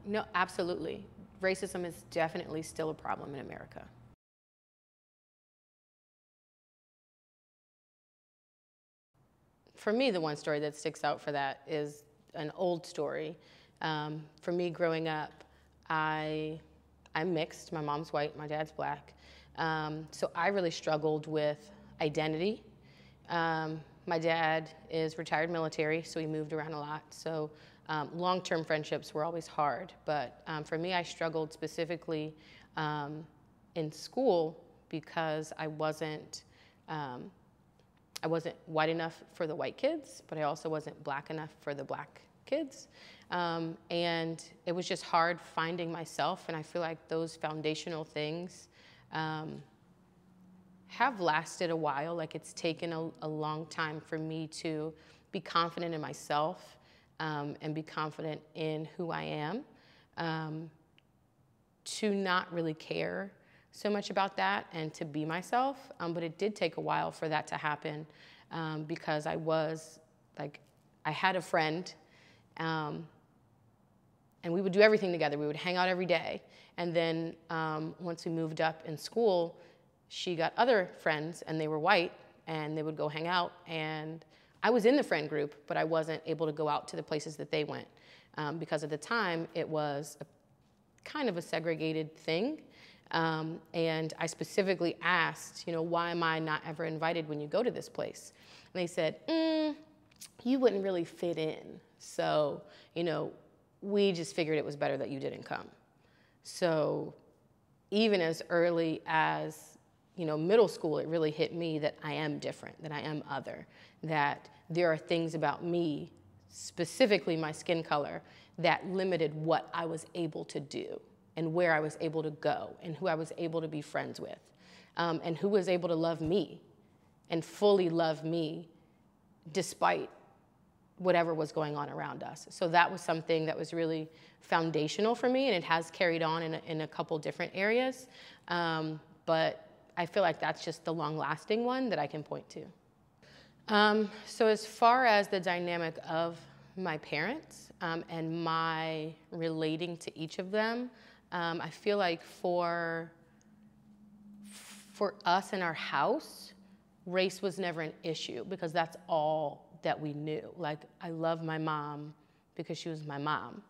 No, absolutely. Racism is definitely still a problem in America. For me, the one story that sticks out for that is an old story. For me, growing up, I'm mixed. My mom's white, my dad's black. So I really struggled with identity. My dad is retired military, so he moved around a lot. So long-term friendships were always hard. But for me, I struggled specifically in school because I wasn't white enough for the white kids, but I also wasn't black enough for the black kids. And it was just hard finding myself, and I feel like those foundational things have lasted a while. Like, it's taken a long time for me to be confident in myself and be confident in who I am, to not really care so much about that and to be myself. But it did take a while for that to happen because I had a friend, and we would do everything together. We would hang out every day. And then once we moved up in school, she got other friends, and they were white, and they would go hang out. And I was in the friend group, but I wasn't able to go out to the places that they went because at the time it was kind of a segregated thing. And I specifically asked, why am I not ever invited when you go to this place? And they said, you wouldn't really fit in. So, we just figured it was better that you didn't come. So even as early as, middle school, it really hit me that I am different, that I am other, that there are things about me, specifically my skin color, that limited what I was able to do and where I was able to go and who I was able to be friends with, and who was able to love me and fully love me despite whatever was going on around us. So that was something that was really foundational for me, and it has carried on in a couple different areas. But I feel like that's just the long-lasting one that I can point to. So as far as the dynamic of my parents and my relating to each of them, I feel like for us in our house, race was never an issue because that's all that we knew. Like, I love my mom because she was my mom,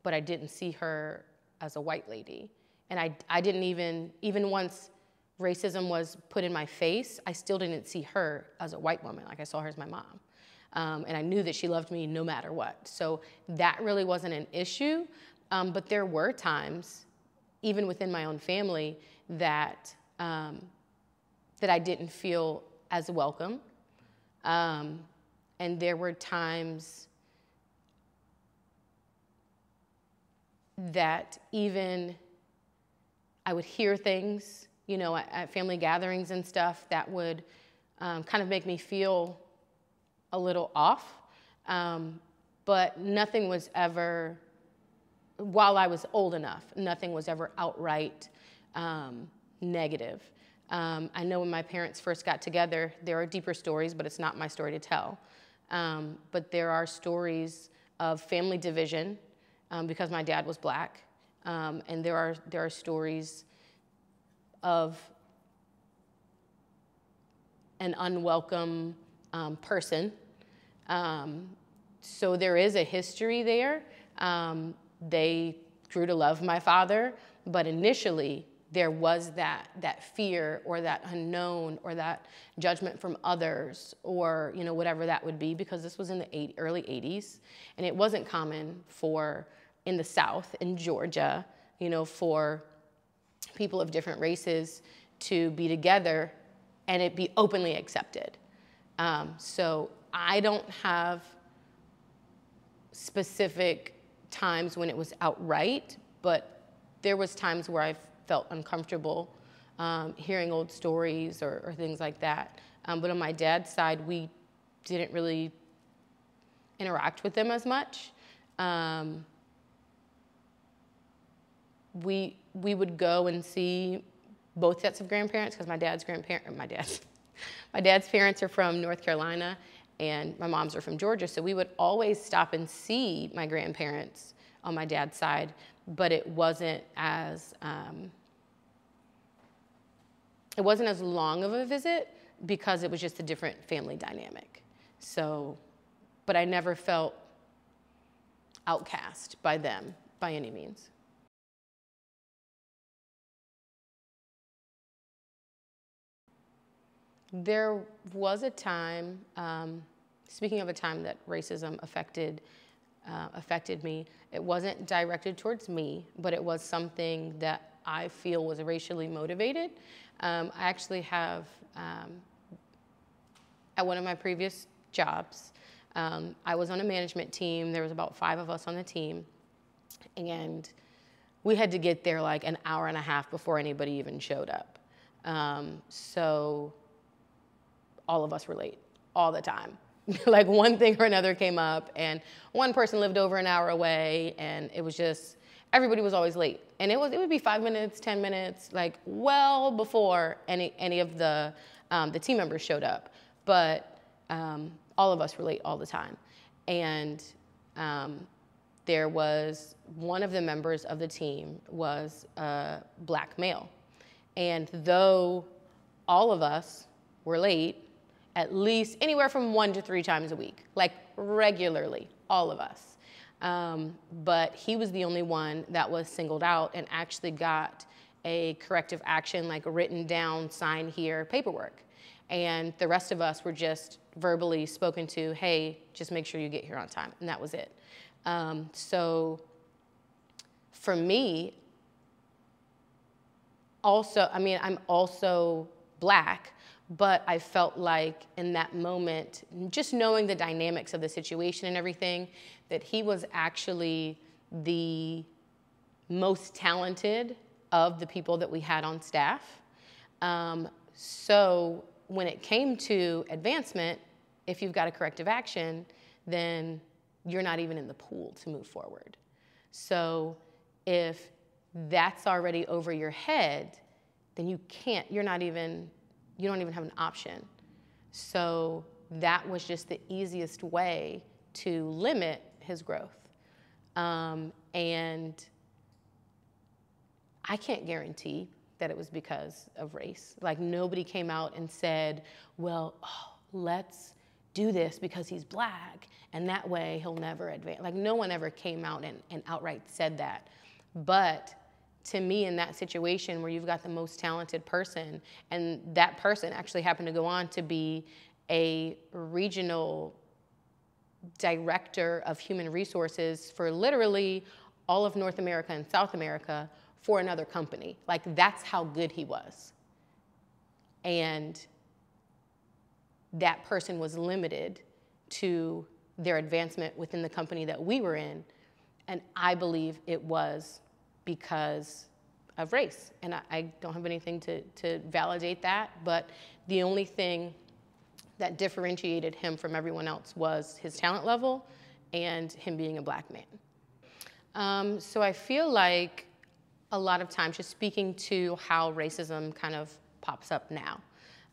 but I didn't see her as a white lady. And I didn't even once racism was put in my face, I still didn't see her as a white woman. Like, I saw her as my mom. And I knew that she loved me no matter what. So that really wasn't an issue. But there were times, even within my own family, that I didn't feel as welcome. And there were times that even I would hear things, at family gatherings and stuff that would kind of make me feel a little off. But nothing was ever, while I was old enough, nothing was ever outright negative. I know when my parents first got together, there are deeper stories, but it's not my story to tell. But there are stories of family division because my dad was black. And there are stories of an unwelcome person. So there is a history there. They grew to love my father, but initially there was that fear or that unknown or that judgment from others or whatever that would be, because this was in the early 80s, and it wasn't common in the South, in Georgia, for people of different races to be together and it be openly accepted. So I don't have specific times when it was outright, but there was times where I felt uncomfortable hearing old stories or things like that. But on my dad's side, we didn't really interact with them as much. We would go and see both sets of grandparents because my dad's parents are from North Carolina and my mom's are from Georgia. So we would always stop and see my grandparents on my dad's side. but it wasn't as long of a visit because it was just a different family dynamic. So, but I never felt outcast by them by any means. There was a time, speaking of a time that racism affected me, it wasn't directed towards me, but it was something that I feel was racially motivated. I actually have, at one of my previous jobs, I was on a management team. There was about 5 of us on the team, and we had to get there like an hour and a half before anybody even showed up. So all of us were late all the time. Like one thing or another came up, and one person lived over an hour away, and it was just, everybody was always late. And it would be 5 minutes, 10 minutes, like well before any of the team members showed up. But all of us were late all the time. And there was one of the members of the team was a black male. And though all of us were late, at least anywhere from 1 to 3 times a week, like regularly, all of us. But he was the only one that was singled out and actually got a corrective action, like written down, sign here, paperwork. And the rest of us were just verbally spoken to, hey, just make sure you get here on time. And that was it. So for me, also, I mean, I'm also Black, but I felt like in that moment, just knowing the dynamics of the situation and everything, that he was actually the most talented of the people that we had on staff. So when it came to advancement, if you've got a corrective action, then you're not even in the pool to move forward. So if that's already over your head, then you don't even have an option. So that was just the easiest way to limit his growth. And I can't guarantee that it was because of race. Like nobody came out and said, well, let's do this because he's Black and that way he'll never advance. Like no one ever came out and outright said that. But to me, in that situation where you've got the most talented person, and that person actually happened to go on to be a regional director of human resources for literally all of North America and South America for another company. Like that's how good he was. And that person was limited to their advancement within the company that we were in. And I believe it was because of race. And I don't have anything to validate that, but the only thing that differentiated him from everyone else was his talent level and him being a Black man. So I feel like a lot of times, just speaking to how racism kind of pops up now,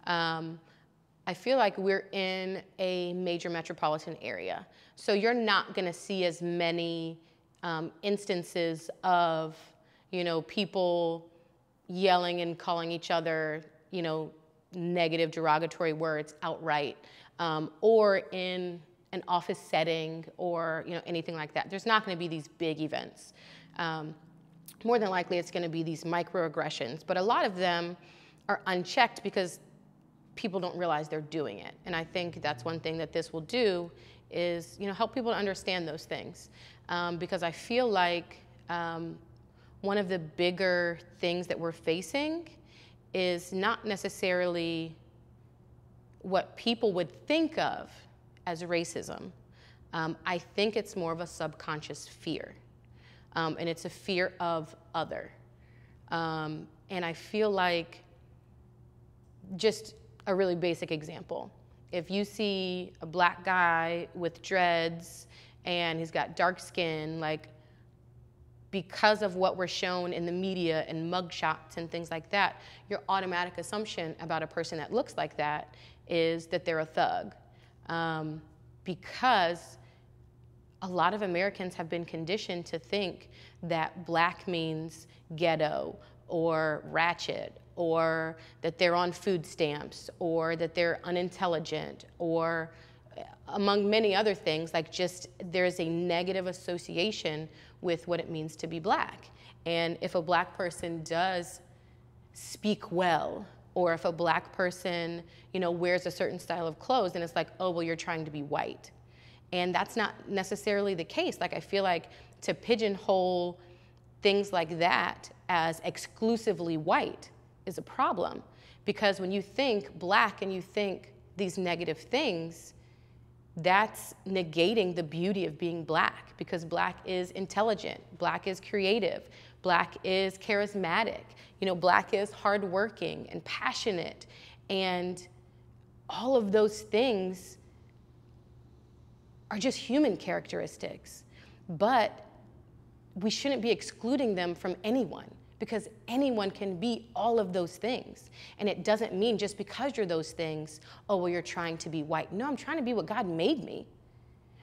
I feel like we're in a major metropolitan area. So you're not gonna see as many instances of, people yelling and calling each other, negative derogatory words outright, or in an office setting or, anything like that. There's not gonna be these big events. More than likely it's gonna be these microaggressions, but a lot of them are unchecked because people don't realize they're doing it. And I think that's one thing that this will do is, help people to understand those things. Because I feel like one of the bigger things that we're facing is not necessarily what people would think of as racism. I think it's more of a subconscious fear. And it's a fear of other. And I feel like, just a really basic example, if you see a Black guy with dreads and he's got dark skin, like because of what we're shown in the media and mugshots and things like that, your automatic assumption about a person that looks like that is that they're a thug. Because a lot of Americans have been conditioned to think that black means ghetto or ratchet, or that they're on food stamps, or that they're unintelligent, or among many other things, like just there's a negative association with what it means to be black. And if a black person does speak well, or if a black person, wears a certain style of clothes, then it's like, oh, well, you're trying to be white. And that's not necessarily the case. Like, I feel like to pigeonhole things like that as exclusively white is a problem. Because when you think black and you think these negative things, that's negating the beauty of being black, because black is intelligent, black is creative, black is charismatic, black is hardworking and passionate, and all of those things are just human characteristics. But we shouldn't be excluding them from anyone, because anyone can be all of those things. And it doesn't mean just because you're those things, oh, well, you're trying to be white. No, I'm trying to be what God made me.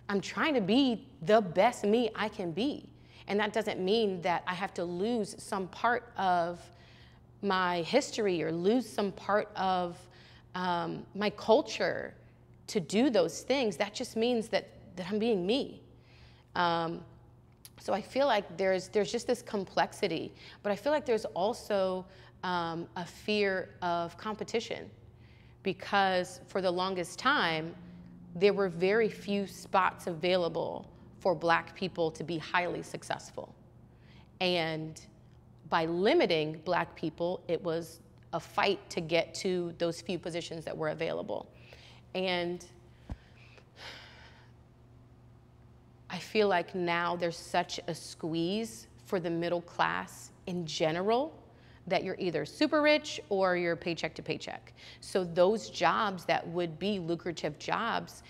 I'm trying to be the best me I can be. And that doesn't mean that I have to lose some part of my history or lose some part of my culture to do those things. That just means that I'm being me. So I feel like there's just this complexity, but I feel like there's also a fear of competition, because for the longest time, there were very few spots available for black people to be highly successful. And by limiting black people, it was a fight to get to those few positions that were available. And I feel like now there's such a squeeze for the middle class in general that you're either super rich or you're paycheck to paycheck. So those jobs that would be lucrative jobs,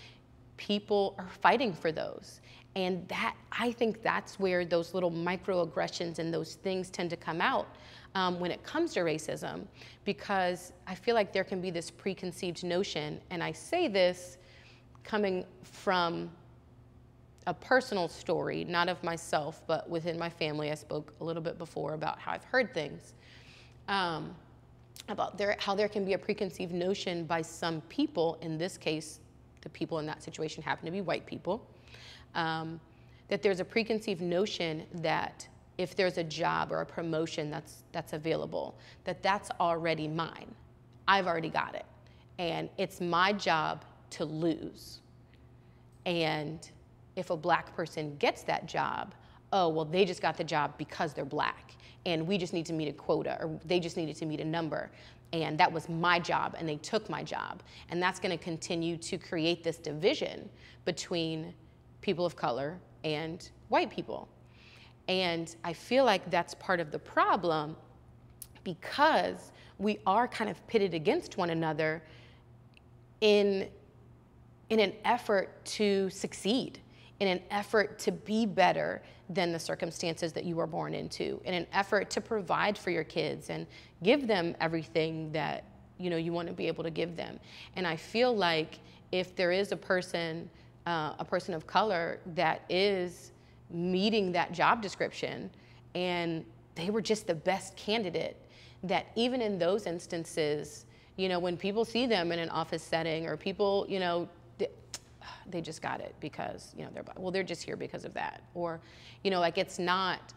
people are fighting for those. And I think that's where those little microaggressions and those things tend to come out when it comes to racism, because I feel like there can be this preconceived notion, and I say this coming from a personal story, not of myself, but within my family. I spoke a little bit before about how I've heard things about how there can be a preconceived notion by some people, in this case, the people in that situation happen to be white people, that there's a preconceived notion that if there's a job or a promotion that's available, that's already mine. I've already got it. And it's my job to lose. And if a black person gets that job, oh, well, they just got the job because they're black, and we just need to meet a quota, or they just needed to meet a number, and that was my job, and they took my job. And that's gonna continue to create this division between people of color and white people. And I feel like that's part of the problem, because we are kind of pitted against one another in an effort to succeed, in an effort to be better than the circumstances that you were born into, in an effort to provide for your kids and give them everything that you want to be able to give them. And I feel like if there is a person of color that is meeting that job description and they were just the best candidate, that even in those instances, when people see them in an office setting, or people, they just got it because, they're just here because of that. Or, like, it's not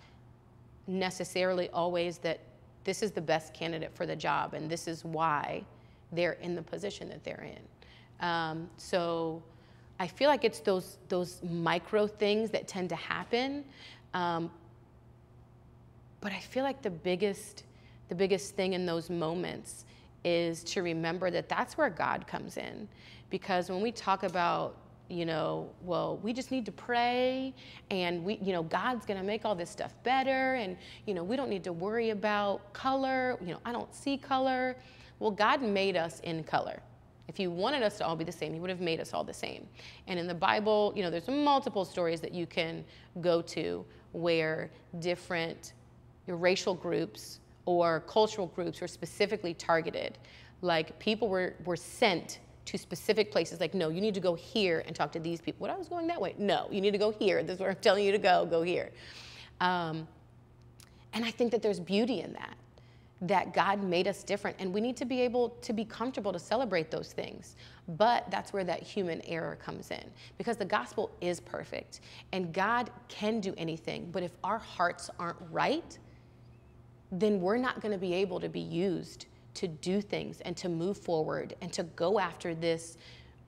necessarily always that this is the best candidate for the job and this is why they're in the position that they're in. So I feel like it's those micro things that tend to happen. But I feel like the biggest thing in those moments is to remember that that's where God comes in. Because when we talk about, well, we just need to pray, and God's gonna make all this stuff better, and, we don't need to worry about color, I don't see color. Well, God made us in color. If he wanted us to all be the same, he would have made us all the same. And in the Bible, there's multiple stories that you can go to where different racial groups or cultural groups were specifically targeted. Like, people were sent to specific places. Like, no, you need to go here and talk to these people. What, I was going that way? No, you need to go here. This is where I'm telling you to go here. And I think that there's beauty in that God made us different, and we need to be able to be comfortable to celebrate those things. But that's where that human error comes in, because the gospel is perfect and God can do anything. But if our hearts aren't right, then we're not going to be able to be used to do things and to move forward and to go after this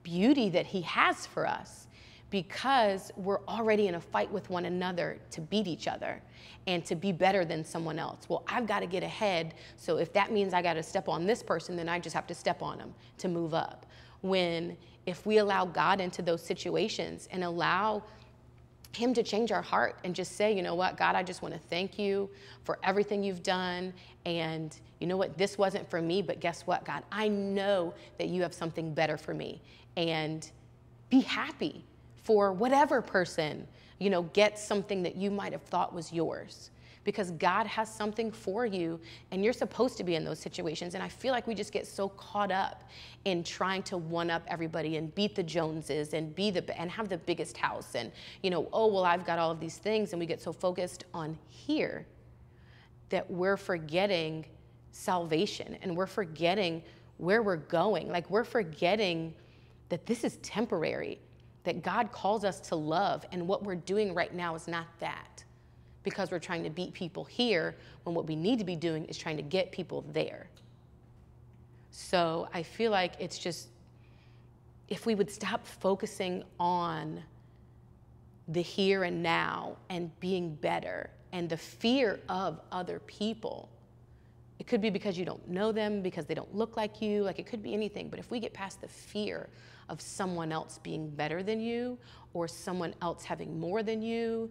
beauty that he has for us, because we're already in a fight with one another to beat each other and to be better than someone else. Well, I've got to get ahead, so if that means I got to step on this person, then I just have to step on them to move up. When if we allow God into those situations and allow him to change our heart and just say, you know what, God, I just want to thank you for everything you've done. And you know what, this wasn't for me, but guess what, God, I know that you have something better for me. And be happy for whatever person, you know, gets something that you might have thought was yours, because God has something for you and you're supposed to be in those situations. And I feel like we just get so caught up in trying to one up everybody and beat the Joneses and and have the biggest house and, you know, oh, well, I've got all of these things. And we get so focused on here that we're forgetting salvation, and we're forgetting where we're going. Like, we're forgetting that this is temporary, that God calls us to love. And what we're doing right now is not that, because we're trying to beat people here when what we need to be doing is trying to get people there. So I feel like it's just, if we would stop focusing on the here and now and being better and the fear of other people. It could be because you don't know them, because they don't look like you, like it could be anything. But if we get past the fear of someone else being better than you or someone else having more than you,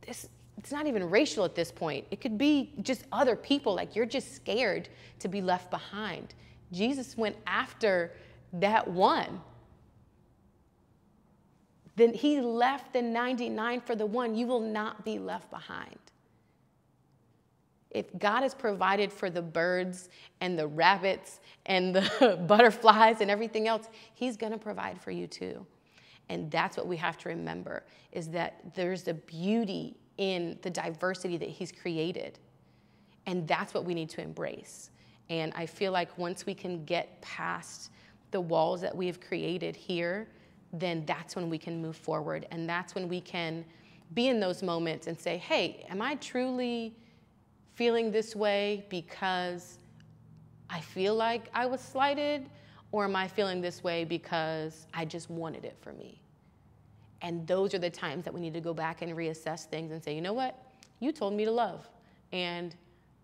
it's not even racial at this point. It could be just other people, like you're just scared to be left behind. Jesus went after that one. Then he left the 99 for the one. You will not be left behind. If God has provided for the birds and the rabbits and the butterflies and everything else, he's going to provide for you too. And that's what we have to remember, is that there's a beauty in the diversity that he's created. And that's what we need to embrace. And I feel like once we can get past the walls that we have created here, then that's when we can move forward. And that's when we can be in those moments and say, hey, am I truly feeling this way because I feel like I was slighted? Or am I feeling this way because I just wanted it for me? And those are the times that we need to go back and reassess things and say, you know what? You told me to love, and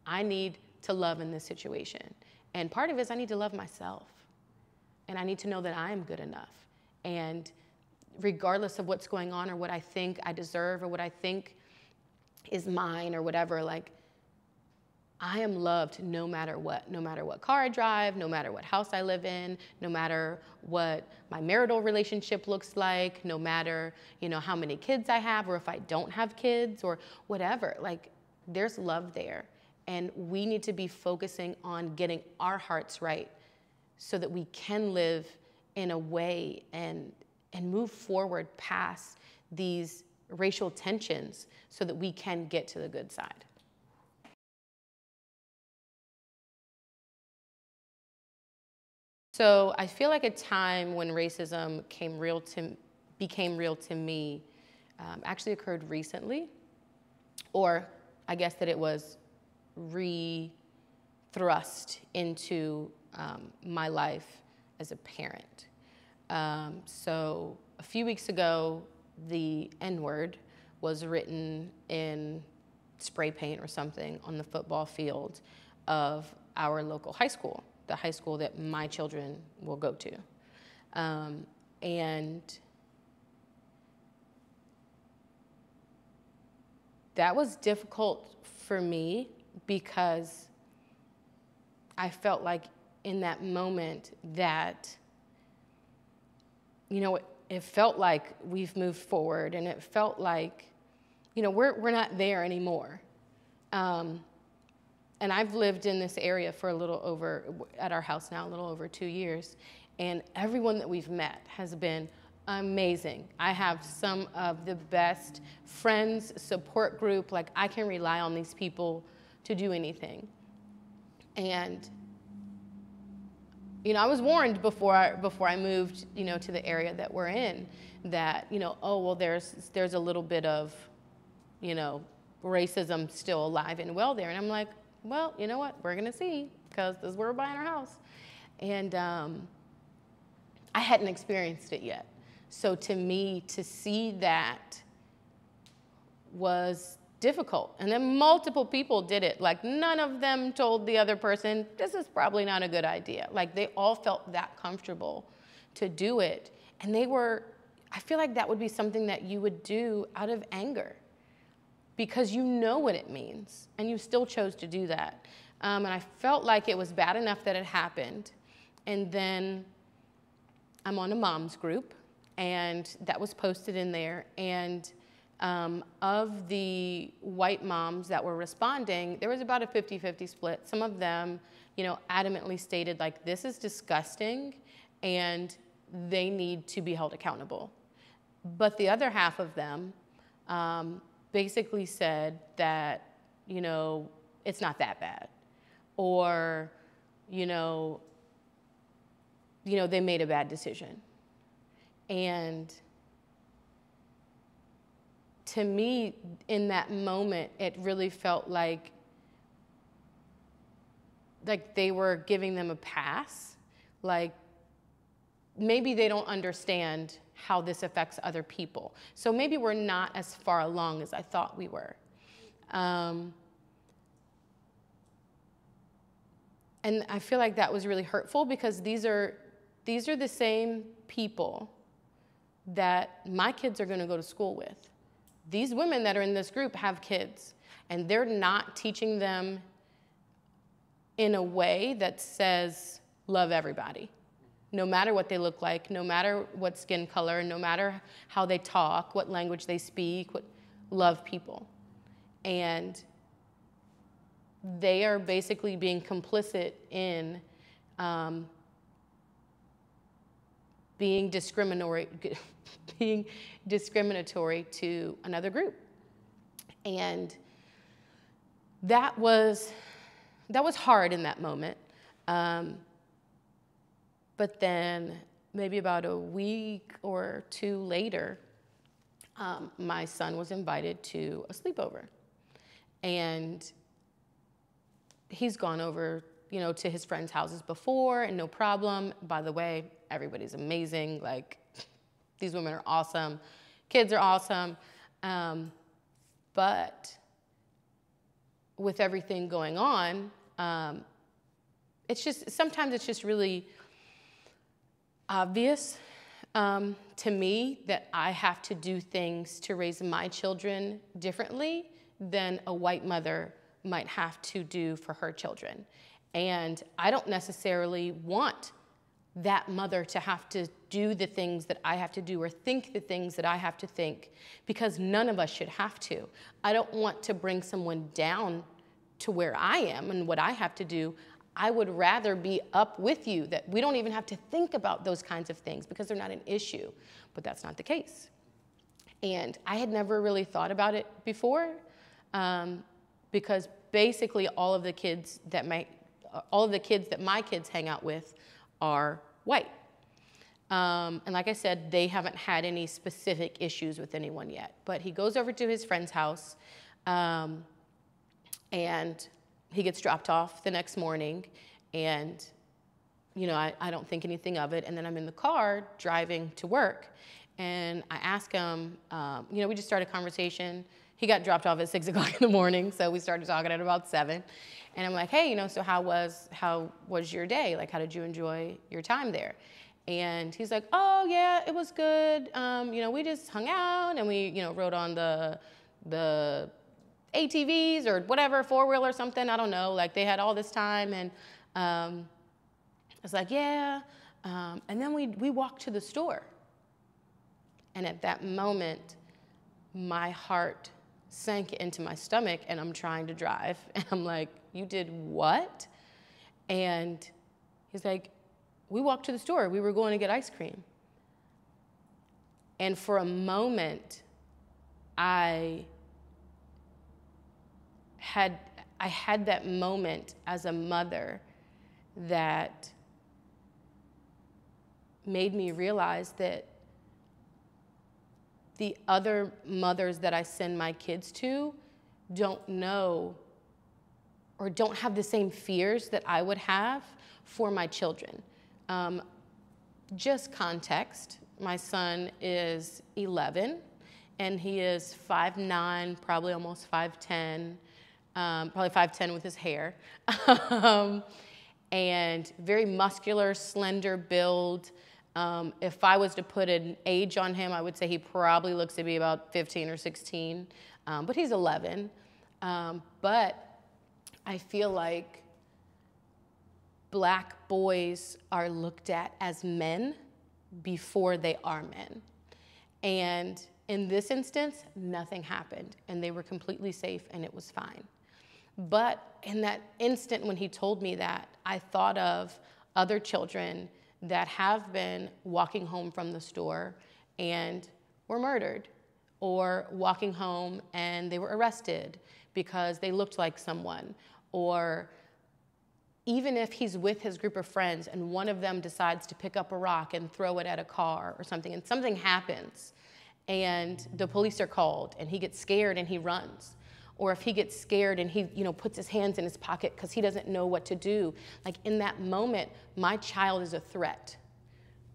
I need to love in this situation. And part of it is I need to love myself, and I need to know that I am good enough. And regardless of what's going on or what I think I deserve or what I think is mine or whatever, like, I am loved no matter what car I drive, no matter what house I live in, no matter what my marital relationship looks like, no matter, you know, how many kids I have or if I don't have kids or whatever. Like, there's love there. And we need to be focusing on getting our hearts right so that we can live in a way and move forward past these racial tensions so that we can get to the good side. So I feel like a time when racism became real to me actually occurred recently, or I guess that it was thrust into my life as a parent. So a few weeks ago, the N-word was written in spray paint or something on the football field of our local high school, the high school that my children will go to. And that was difficult for me because I felt like in that moment that, you know, it felt like we've moved forward, and it felt like, you know, we're not there anymore. And I've lived in this area for at our house now, a little over 2 years. And everyone that we've met has been amazing. I have some of the best friends, support group. Like, I can rely on these people to do anything. And, I was warned before I moved, to the area that we're in, that, oh, well, there's a little bit of, racism still alive and well there. And I'm like, well, you know what? We're going to see, because this is where we're buying our house. And I hadn't experienced it yet. So to me, to see that was difficult. And then multiple people did it. Like, none of them told the other person, this is probably not a good idea. Like, they all felt that comfortable to do it. And I feel like that would be something that you would do out of anger, because you know what it means, and you still chose to do that. And I felt like it was bad enough that it happened. And then I'm on a mom's group, and that was posted in there. And of the white moms that were responding, there was about a 50-50 split. Some of them, adamantly stated, like, this is disgusting, and they need to be held accountable. But the other half of them basically said that, it's not that bad. Or, they made a bad decision. And to me, in that moment, it really felt like they were giving them a pass. Like, maybe they don't understand how this affects other people. So maybe we're not as far along as I thought we were. And I feel like that was really hurtful, because these are the same people that my kids are going to go to school with. These women that are in this group have kids, and they're not teaching them in a way that says, love everybody. No matter what they look like, no matter what skin color, no matter how they talk, what language they speak, love people. And they are basically being complicit in being discriminatory to another group. And that was hard in that moment. But then maybe about a week or two later, my son was invited to a sleepover. And he's gone over, to his friends' houses before, and no problem. By the way, everybody's amazing. Like, these women are awesome. Kids are awesome. But with everything going on, sometimes it's just really obvious to me that I have to do things to raise my children differently than a white mother might have to do for her children. And I don't necessarily want that mother to have to do the things that I have to do or think the things that I have to think, because none of us should have to. I don't want to bring someone down to where I am and what I have to do. I would rather be up with you, that we don't even have to think about those kinds of things because they're not an issue. But that's not the case. And I had never really thought about it before, because basically all of the kids that my kids hang out with are white. And like I said, they haven't had any specific issues with anyone yet. But he goes over to his friend's house, and he gets dropped off the next morning, and I don't think anything of it. And then I'm in the car driving to work, and I ask him, we just started a conversation. He got dropped off at 6 o'clock in the morning, so we started talking at about 7. And I'm like, hey, so how was your day? Like, how did you enjoy your time there? And he's like, oh yeah, it was good. We just hung out, and we, rode on the ATVs or whatever, 4-wheel or something, I don't know. Like, they had all this time, and I was like, yeah. And then we walked to the store. And at that moment, my heart sank into my stomach, and I'm trying to drive. And I'm like, you did what? And he's like, we walked to the store. We were going to get ice cream. And for a moment, I had that moment as a mother that made me realize that the other mothers that I send my kids to don't know or don't have the same fears that I would have for my children. Just context, my son is 11, and he is 5'9", probably almost 5'10", probably 5'10" with his hair, and very muscular, slender build. If I was to put an age on him, I would say he probably looks to be about 15 or 16, but he's 11. But I feel like Black boys are looked at as men before they are men. And in this instance, nothing happened, and they were completely safe, and it was fine. But in that instant when he told me that, I thought of other children that have been walking home from the store and were murdered, or walking home and they were arrested because they looked like someone, or even if he's with his group of friends and one of them decides to pick up a rock and throw it at a car or something, and something happens and the police are called and he gets scared and he runs. Or if he gets scared and he, puts his hands in his pocket because he doesn't know what to do. Like in that moment, my child is a threat.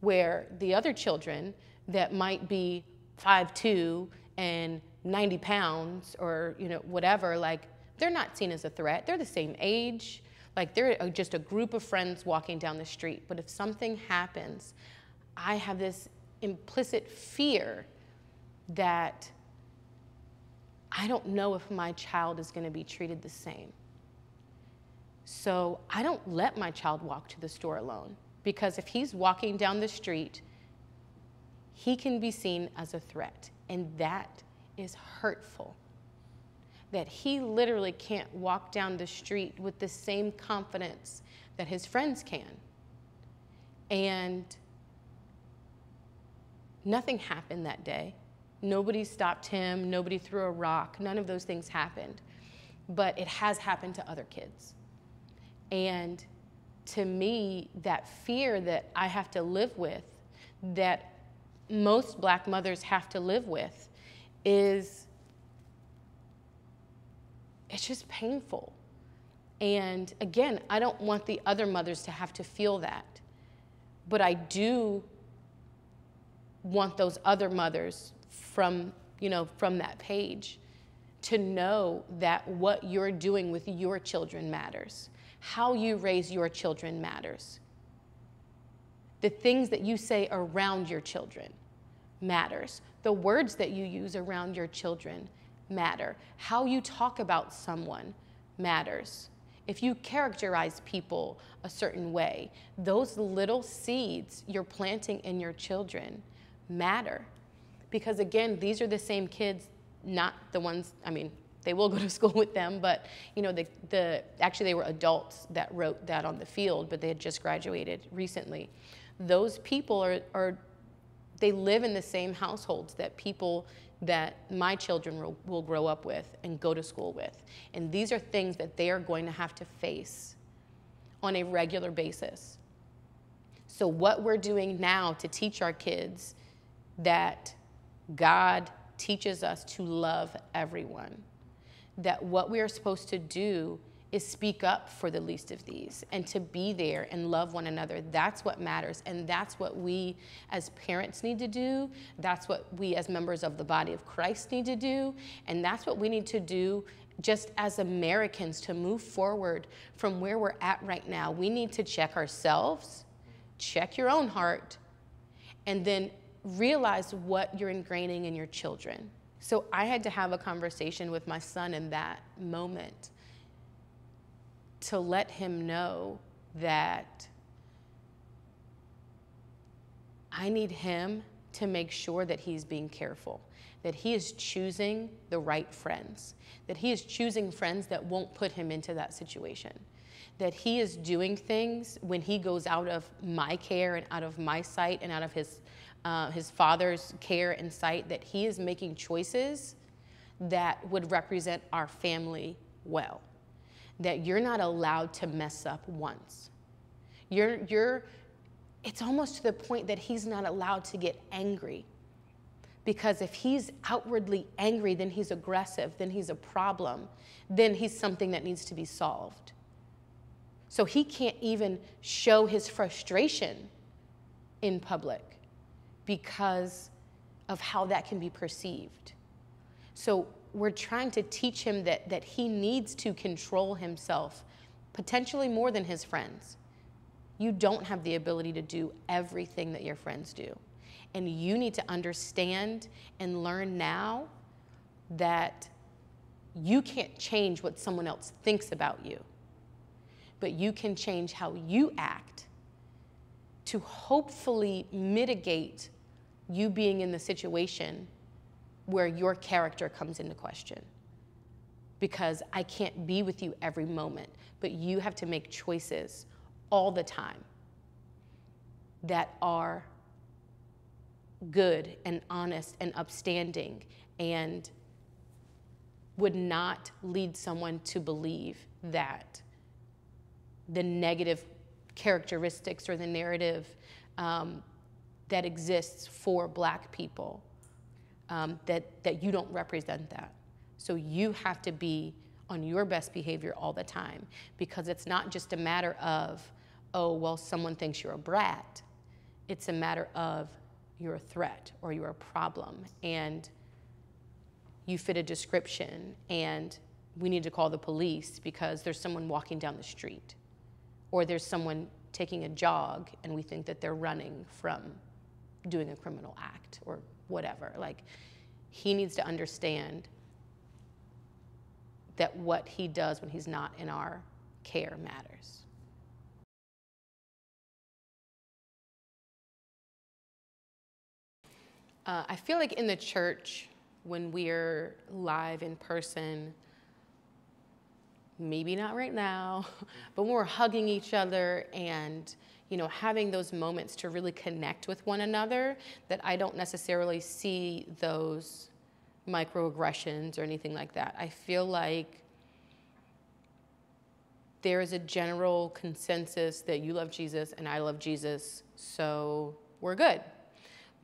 Where the other children that might be 5'2" and 90 pounds or, whatever, like they're not seen as a threat. They're the same age. Like they're just a group of friends walking down the street. But if something happens, I have this implicit fear that I don't know if my child is going to be treated the same. So I don't let my child walk to the store alone, because if he's walking down the street, he can be seen as a threat, and that is hurtful. That he literally can't walk down the street with the same confidence that his friends can. And nothing happened that day. Nobody stopped him, nobody threw a rock, none of those things happened. But it has happened to other kids. And to me, that fear that I have to live with, that most Black mothers have to live with, it's just painful. And again, I don't want the other mothers to have to feel that. But I do want those other mothers from that page to know that what you're doing with your children matters. How you raise your children matters. The things that you say around your children matters. The words that you use around your children matter. How you talk about someone matters. If you characterize people a certain way, those little seeds you're planting in your children matter. Because again, these are the same kids, not the ones, they will go to school with them, but actually they were adults that wrote that on the field, but they had just graduated recently. Those people they live in the same households that my children will grow up with and go to school with. And these are things that they are going to have to face on a regular basis. So what we're doing now to teach our kids that God teaches us to love everyone, that what we are supposed to do is speak up for the least of these and to be there and love one another. That's what matters, and that's what we as parents need to do. That's what we as members of the body of Christ need to do, and that's what we need to do just as Americans to move forward from where we're at right now. We need to check ourselves, check your own heart, and then realize what you're ingraining in your children. So I had to have a conversation with my son in that moment to let him know that I need him to make sure that he's being careful, that he is choosing the right friends, that he is choosing friends that won't put him into that situation. that he is doing things when he goes out of my care and out of my sight and out of his father's care and sight, that he is making choices that would represent our family well. That you're not allowed to mess up once. It's almost to the point that he's not allowed to get angry. Because if he's outwardly angry, then he's aggressive, then he's a problem, then he's something that needs to be solved. So he can't even show his frustration in public because of how that can be perceived. So we're trying to teach him that he needs to control himself, potentially more than his friends. You don't have the ability to do everything that your friends do. And you need to understand and learn now that you can't change what someone else thinks about you, but you can change how you act to hopefully mitigate you being in the situation where your character comes into question. Because I can't be with you every moment, but you have to make choices all the time that are good and honest and upstanding and would not lead someone to believe that the negative characteristics or the narrative that exists for Black people, that you don't represent that. So you have to be on your best behavior all the time, because it's not just a matter of, oh, well, someone thinks you're a brat. It's a matter of you're a threat or you're a problem and you fit a description and we need to call the police because there's someone walking down the street, or there's someone taking a jog and we think that they're running from doing a criminal act or whatever. Like, he needs to understand that what he does when he's not in our care matters. I feel like in the church, when we're live in person, maybe not right now, but when we're hugging each other and, you know, having those moments to really connect with one another, that I don't necessarily see those microaggressions or anything like that. I feel like there is a general consensus that you love Jesus and I love Jesus, so we're good.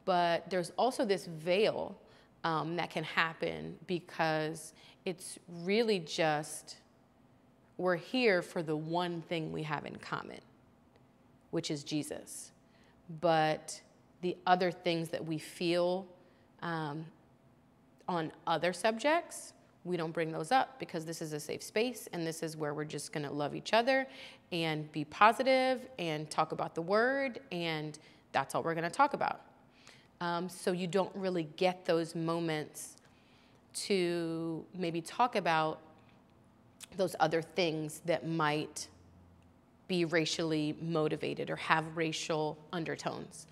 But there's also this veil that can happen because it's really just, we're here for the one thing we have in common, which is Jesus. But the other things that we feel on other subjects, we don't bring those up because this is a safe space and this is where we're just gonna love each other and be positive and talk about the word, and that's all we're gonna talk about. So you don't really get those moments to maybe talk about those other things that might be racially motivated or have racial undertones.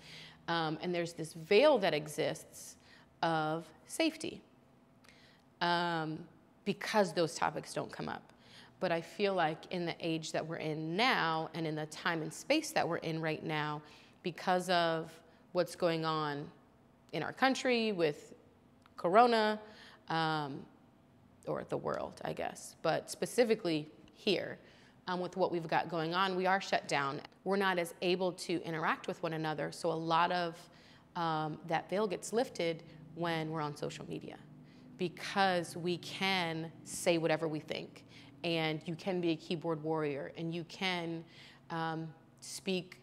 And there's this veil that exists of safety because those topics don't come up. But I feel like in the age that we're in now and in the time and space that we're in right now, because of what's going on in our country with Corona, or the world, I guess, but specifically here, with what we've got going on, we are shut down. We're not as able to interact with one another, so a lot of that veil gets lifted when we're on social media, because we can say whatever we think, and you can be a keyboard warrior, and you can speak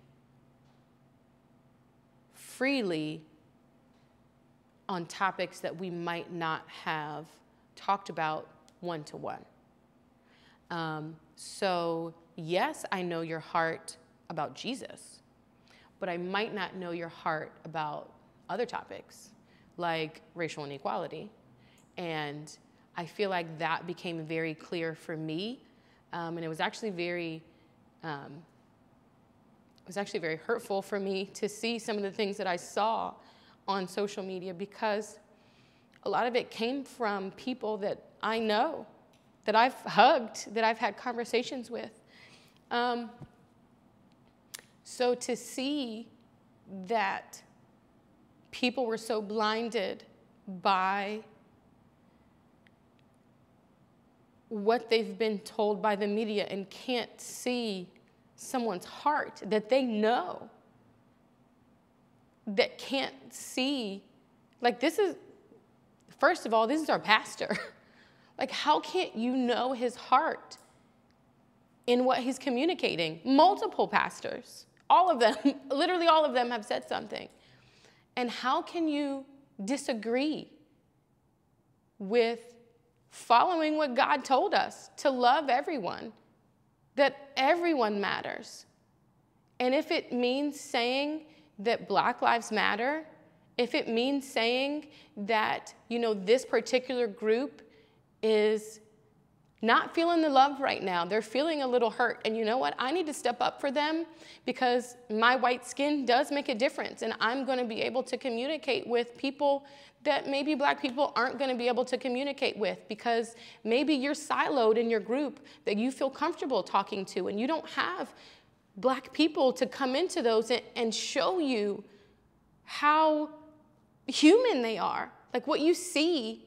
freely on topics that we might not have talked about one-to-one. So yes, I know your heart about Jesus, but I might not know your heart about other topics like racial inequality. And I feel like that became very clear for me. And it was actually very hurtful for me to see some of the things that I saw on social media, because a lot of it came from people that I know, that I've hugged, that I've had conversations with. So to see that people were so blinded by what they've been told by the media and can't see someone's heart that they know, that can't see, like, this is, first of all, this is our pastor. Like, how can't you know his heart in what he's communicating? Multiple pastors, all of them, literally all of them have said something. And how can you disagree with following what God told us, to love everyone, that everyone matters? And if it means saying that Black Lives Matter, if it means saying that, you know, this particular group is not feeling the love right now, they're feeling a little hurt, and you know what, I need to step up for them because my white skin does make a difference, and I'm going to be able to communicate with people that maybe Black people aren't going to be able to communicate with, because maybe you're siloed in your group that you feel comfortable talking to, and you don't have Black people to come into those and show you how human they are. Like, what you see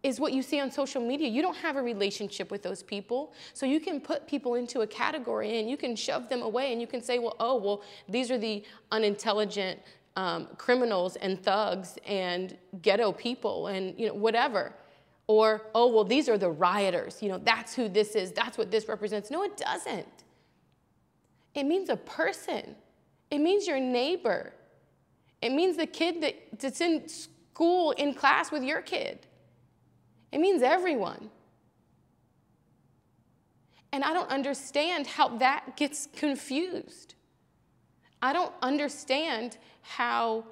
is what you see on social media. You don't have a relationship with those people. So you can put people into a category and you can shove them away and you can say, well, oh, well, these are the unintelligent criminals and thugs and ghetto people and, you know, whatever. Or, oh, well, these are the rioters. You know, that's who this is. That's what this represents. No, it doesn't. It means a person. It means your neighbor. It means the kid that's in school, in class with your kid. It means everyone. And I don't understand how that gets confused. I don't understand how,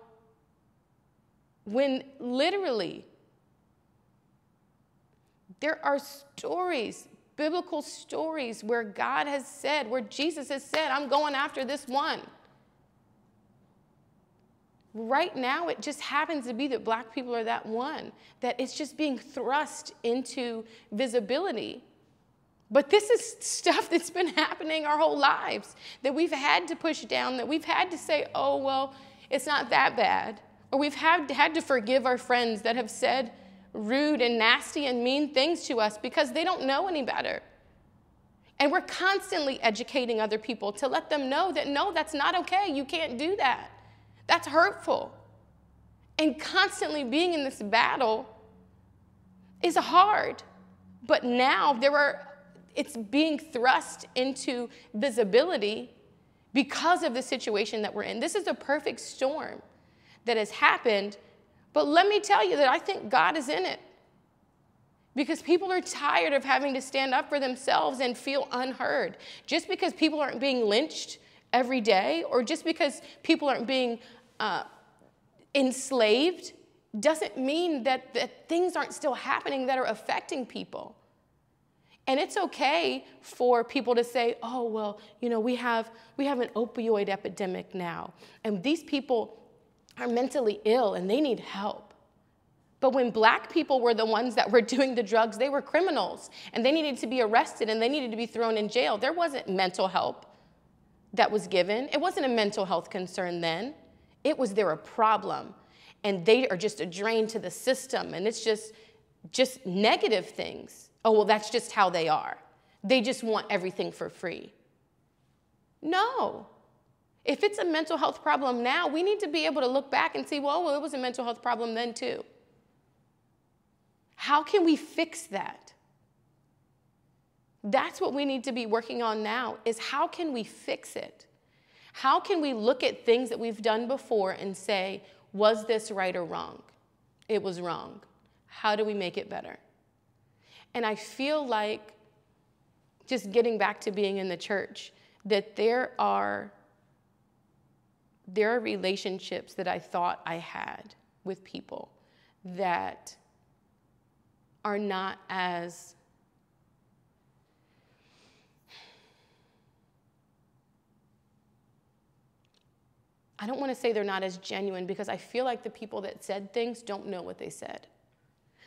when literally there are stories, biblical stories, where God has said, where Jesus has said, I'm going after this one. Right now, it just happens to be that Black people are that one, that it's just being thrust into visibility. But this is stuff that's been happening our whole lives, that we've had to push down, that we've had to say, oh, well, it's not that bad. Or we've had to forgive our friends that have said rude and nasty and mean things to us because they don't know any better. And we're constantly educating other people to let them know that, no, that's not okay. You can't do that. That's hurtful. And constantly being in this battle is hard. But now it's being thrust into visibility because of the situation that we're in. This is a perfect storm that has happened. But let me tell you that I think God is in it. Because people are tired of having to stand up for themselves and feel unheard. Just because people aren't being lynched every day, or just because people aren't being enslaved, doesn't mean that things aren't still happening that are affecting people. And it's okay for people to say, oh, well, you know, we have an opioid epidemic now, and these people are mentally ill and they need help. But when Black people were the ones that were doing the drugs, they were criminals, and they needed to be arrested and they needed to be thrown in jail. There wasn't mental help that was given. It wasn't a mental health concern then. It was there a problem, and they are just a drain to the system, and it's just negative things. Oh, well, that's just how they are. They just want everything for free. No. If it's a mental health problem now, we need to be able to look back and see, well, it was a mental health problem then too. How can we fix that? That's what we need to be working on now, is how can we fix it? How can we look at things that we've done before and say, was this right or wrong? It was wrong. How do we make it better? And I feel like, just getting back to being in the church, that there are relationships that I thought I had with people that are not as I don't want to say they're not as genuine, because I feel like the people that said things don't know what they said.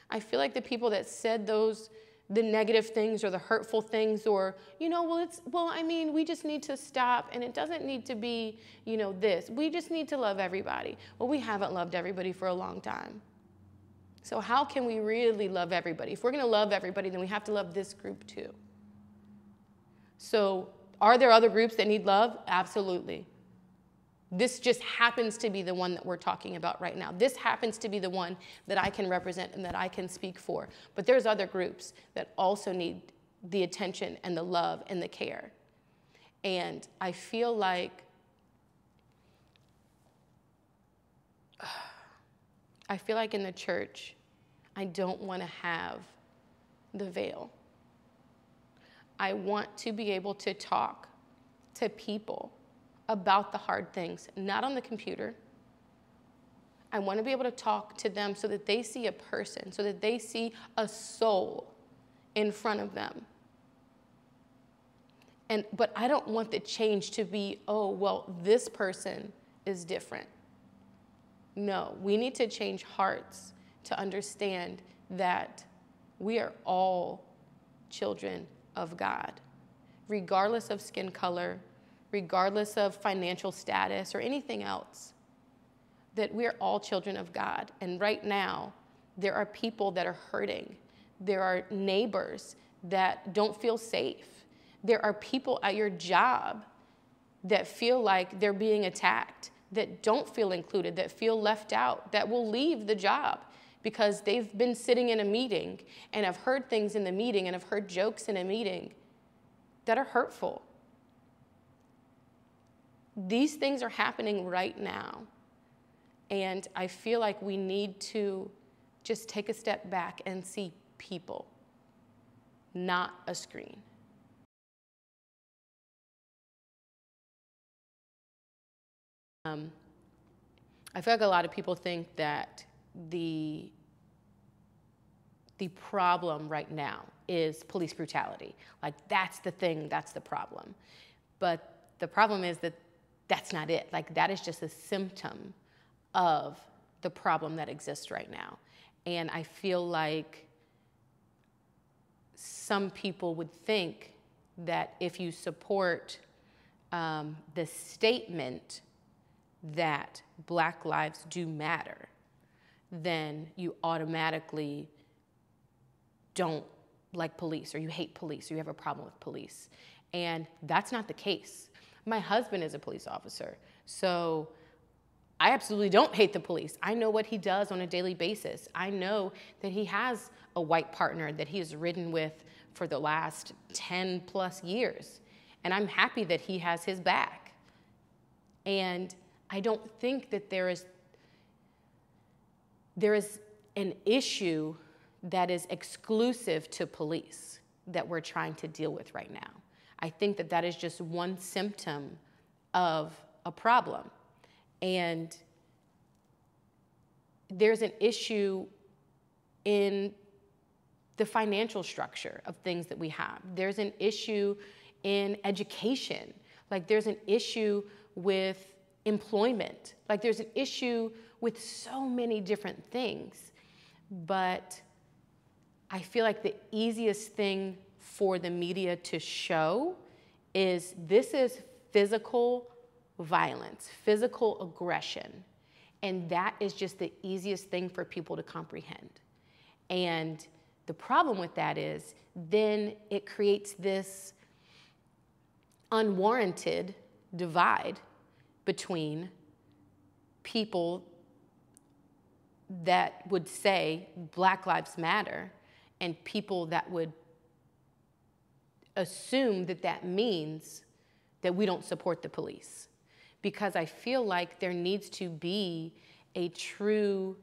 I feel like the people that said those the negative things or the hurtful things, or, I mean, we just need to stop, and it doesn't need to be, this. We just need to love everybody. Well, we haven't loved everybody for a long time. So how can we really love everybody? If we're going to love everybody, then we have to love this group too. So are there other groups that need love? Absolutely. This just happens to be the one that we're talking about right now. This happens to be the one that I can represent and that I can speak for. But there's other groups that also need the attention and the love and the care. And I feel like in the church, I don't want to have the veil. I want to be able to talk to people about the hard things, not on the computer. I want to be able to talk to them so that they see a person, so that they see a soul in front of them. But I don't want the change to be, oh, well, this person is different. No, we need to change hearts to understand that we are all children of God, regardless of skin color, regardless of financial status or anything else, that we're all children of God. And right now, there are people that are hurting. There are neighbors that don't feel safe. There are people at your job that feel like they're being attacked, that don't feel included, that feel left out, that will leave the job because they've been sitting in a meeting and have heard things in the meeting and have heard jokes in a meeting that are hurtful. These things are happening right now. And I feel like we need to just take a step back and see people, not a screen. I feel like a lot of people think that the problem right now is police brutality. Like, that's the thing, that's the problem. But the problem is that that's not it. Like, that is just a symptom of the problem that exists right now. And I feel like some people would think that if you support the statement that Black lives do matter, then you automatically don't like police, or you hate police, or you have a problem with police. And that's not the case. My husband is a police officer, so I absolutely don't hate the police. I know what he does on a daily basis. I know that he has a white partner that he has ridden with for the last 10 plus years. And I'm happy that he has his back. And I don't think that there is an issue that is exclusive to police that we're trying to deal with right now. I think that that is just one symptom of a problem. And there's an issue in the financial structure of things that we have. There's an issue in education. Like, there's an issue with employment. Like, there's an issue with so many different things. But I feel like the easiest thing for the media to show is this is physical violence, physical aggression. And that is just the easiest thing for people to comprehend. And the problem with that is then it creates this unwarranted divide between people that would say Black Lives Matter and people that would assume that that means that we don't support the police. Because I feel like there needs to be a true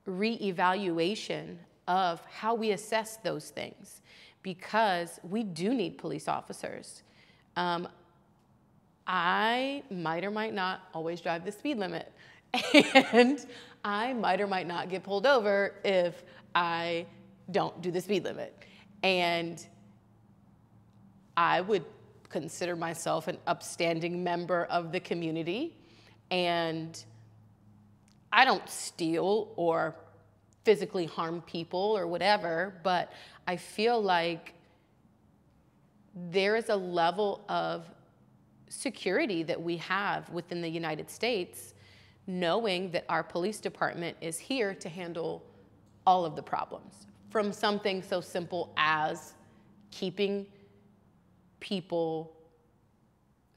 reevaluation of how we assess those things, because we do need police officers. I might or might not always drive the speed limit, and I might or might not get pulled over if I don't do the speed limit. And I would consider myself an upstanding member of the community, and I don't steal or physically harm people or whatever, but I feel like there is a level of security that we have within the United States, knowing that our police department is here to handle all of the problems, from something so simple as keeping people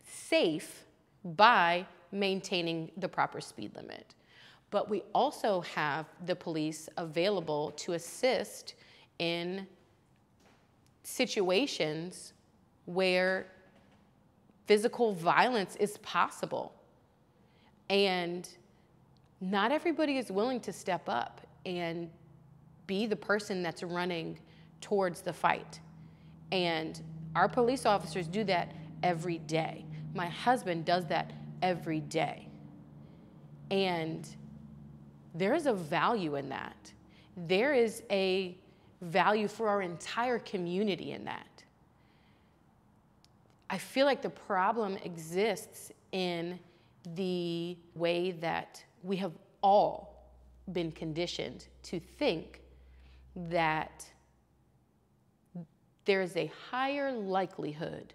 safe by maintaining the proper speed limit. But we also have the police available to assist in situations where physical violence is possible. And not everybody is willing to step up and be the person that's running towards the fight. And our police officers do that every day. My husband does that every day. And there is a value in that. There is a value for our entire community in that. I feel like the problem exists in the way that we have all been conditioned to think that there is a higher likelihood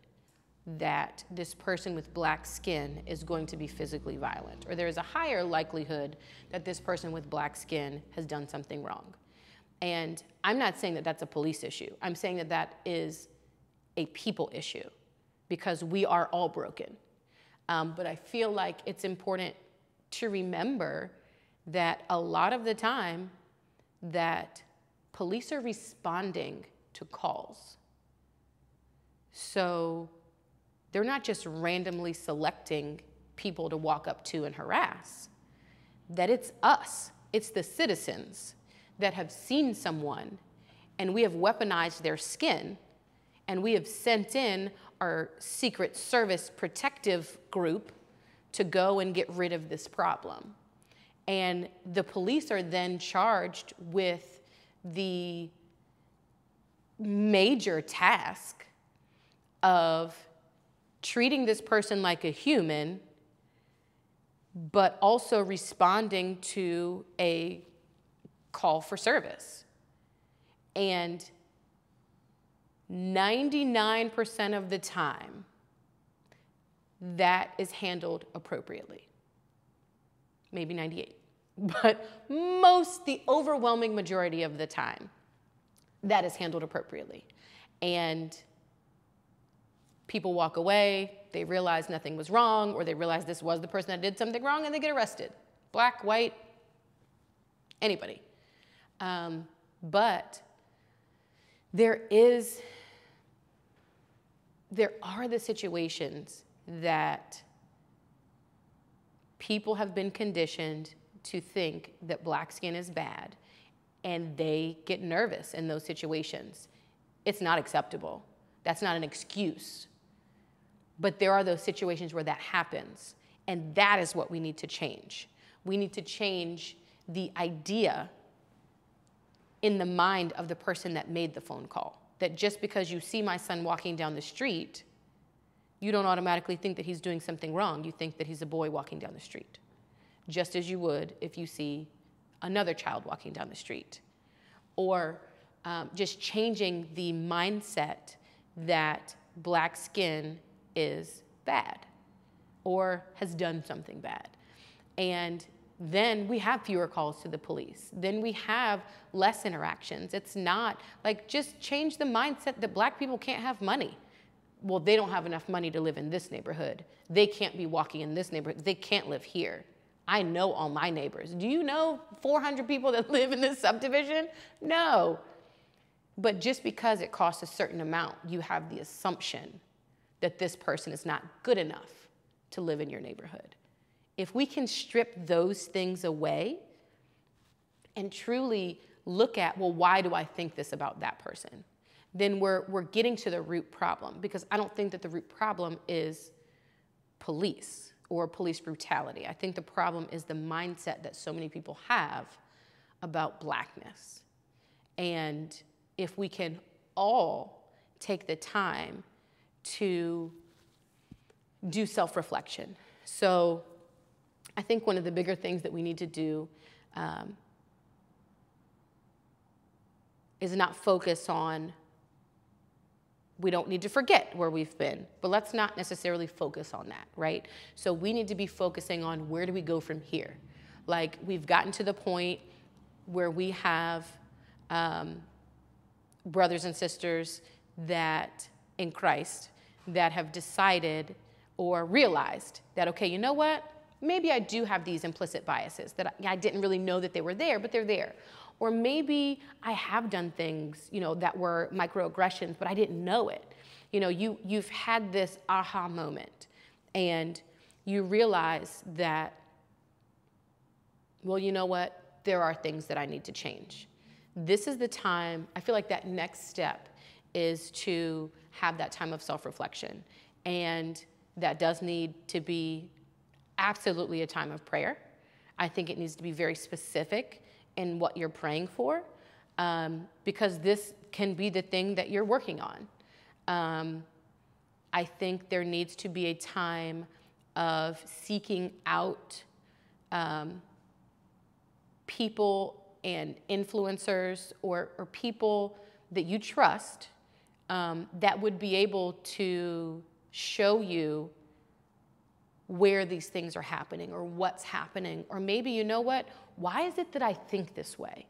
that this person with black skin is going to be physically violent, or there is a higher likelihood that this person with black skin has done something wrong. And I'm not saying that that's a police issue. I'm saying that that is a people issue, because we are all broken. But I feel like it's important to remember that a lot of the time that police are responding to calls. So they're not just randomly selecting people to walk up to and harass, that it's us, it's the citizens that have seen someone, and we have weaponized their skin, and we have sent in our Secret Service protective group to go and get rid of this problem. And the police are then charged with the major task of treating this person like a human, but also responding to a call for service. And 99% of the time, that is handled appropriately. Maybe 98. But the overwhelming majority of the time, that is handled appropriately. And people walk away, they realize nothing was wrong, or they realize this was the person that did something wrong, and they get arrested. Black, white, anybody. But there are the situations that people have been conditioned to think that black skin is bad, and they get nervous in those situations. It's not acceptable. That's not an excuse. But there are those situations where that happens, and that is what we need to change. We need to change the idea in the mind of the person that made the phone call, that just because you see my son walking down the street, you don't automatically think that he's doing something wrong. You think that he's a boy walking down the street, just as you would if you see another child walking down the street. Or just changing the mindset that black skin is bad or has done something bad. And then we have fewer calls to the police. Then we have less interactions. It's not like, just change the mindset that black people can't have money. Well, they don't have enough money to live in this neighborhood. They can't be walking in this neighborhood. They can't live here. I know all my neighbors. Do you know 400 people that live in this subdivision? No. But just because it costs a certain amount, you have the assumption that this person is not good enough to live in your neighborhood. If we can strip those things away and truly look at, well, why do I think this about that person? Then we're getting to the root problem, because I don't think that the root problem is police or police brutality. I think the problem is the mindset that so many people have about blackness. And if we can all take the time to do self-reflection. So I think one of the bigger things that we need to do is not focus on, we don't need to forget where we've been, but let's not necessarily focus on that, right? So we need to be focusing on where do we go from here? Like, we've gotten to the point where we have brothers and sisters that in Christ that have decided or realized that, okay, you know what? Maybe I do have these implicit biases that I didn't really know that they were there, but they're there. Or maybe I have done things, that were microaggressions, but I didn't know it. You've had this aha moment, and you realize that, well, you know what? There are things that I need to change. This is the time, I feel like that next step is to have that time of self-reflection. And that does need to be absolutely a time of prayer. I think it needs to be very specific in what you're praying for, because this can be the thing that you're working on. I think there needs to be a time of seeking out people and influencers or people that you trust that would be able to show you where these things are happening or what's happening. Or maybe, you know what, why is it that I think this way?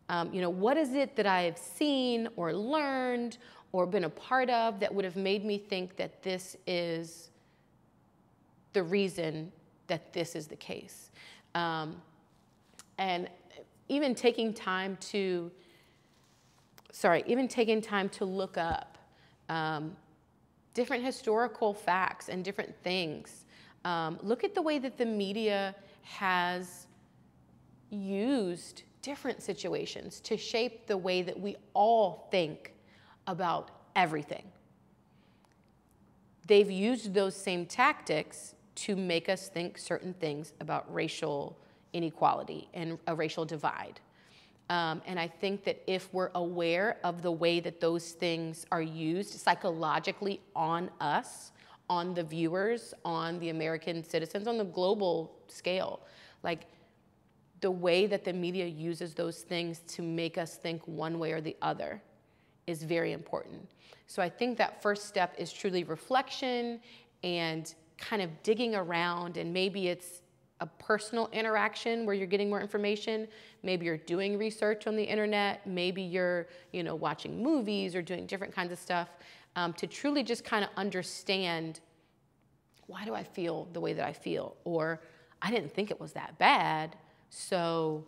What is it that I've seen or learned or been a part of that would have made me think that this is the reason that this is the case? And even taking time to look up different historical facts and different things. Look at the way that the media has used different situations to shape the way that we all think about everything. They've used those same tactics to make us think certain things about racial inequality and a racial divide. And I think that if we're aware of the way that those things are used psychologically on us, on the viewers, on the American citizens, on the global scale, like the way that the media uses those things to make us think one way or the other is very important. So I think that first step is truly reflection and kind of digging around, and maybe it's a personal interaction where you're getting more information. Maybe you're doing research on the internet. Maybe you're, watching movies or doing different kinds of stuff to truly just kind of understand, why do I feel the way that I feel? Or I didn't think it was that bad. So,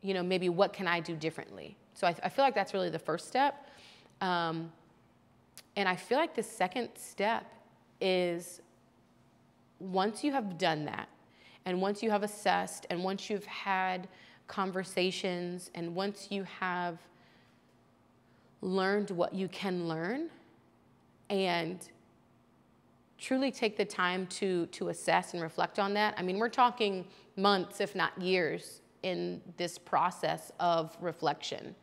maybe what can I do differently? So I feel like that's really the first step. And I feel like the second step is, once you have done that, and once you have assessed, and once you've had conversations, and once you have learned what you can learn, and truly take the time to assess and reflect on that. I mean, we're talking months, if not years, in this process of reflection.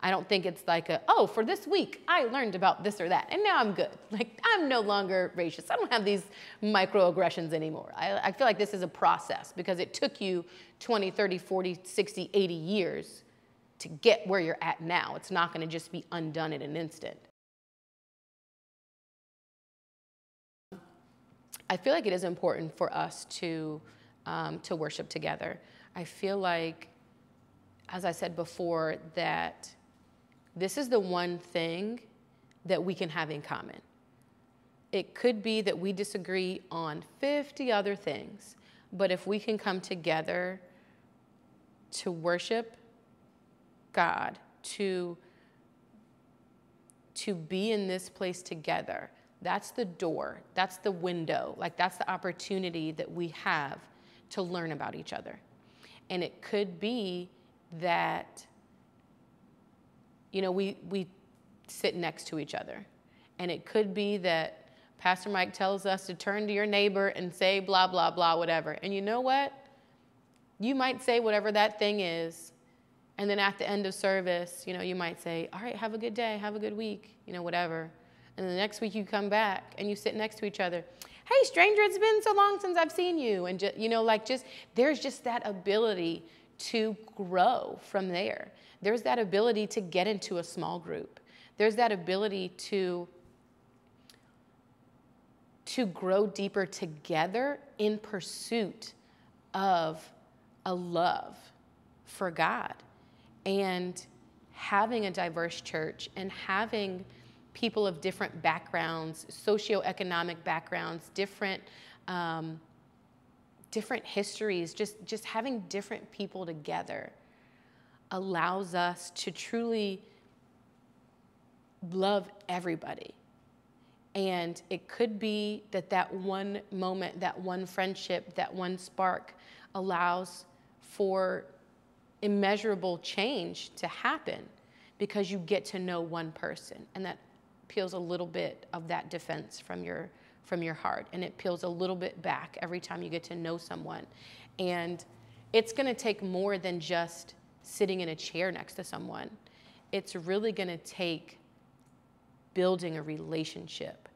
I don't think it's like for this week, I learned about this or that, and now I'm good. Like, I'm no longer racist. I don't have these microaggressions anymore. I feel like this is a process, because it took you 20, 30, 40, 60, 80 years to get where you're at now. It's not going to just be undone in an instant. I feel like it is important for us to worship together. I feel like, as I said before, that this is the one thing that we can have in common. It could be that we disagree on 50 other things, but if we can come together to worship God, to be in this place together, that's the door, that's the window, like that's the opportunity that we have to learn about each other. And it could be that, we sit next to each other. And it could be that Pastor Mike tells us to turn to your neighbor and say blah, blah, blah, whatever. And you know what? You might say whatever that thing is. And then at the end of service, you might say, all right, have a good day, have a good week, whatever. And the next week you come back and you sit next to each other. Hey, stranger, it's been so long since I've seen you. And there's just that ability to grow from there. There's that ability to get into a small group. There's that ability to grow deeper together in pursuit of a love for God. And having a diverse church and having people of different backgrounds, socioeconomic backgrounds, different histories, just having different people together allows us to truly love everybody. And it could be that one moment, that one friendship, that one spark allows for immeasurable change to happen because you get to know one person, and that peels a little bit of that defense from your heart, and it peels a little bit back every time you get to know someone. And it's going to take more than just sitting in a chair next to someone. It's really going to take building a relationship.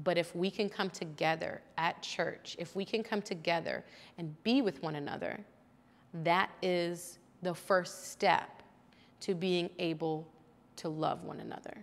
But if we can come together at church, if we can come together and be with one another, that is the first step to being able to love one another.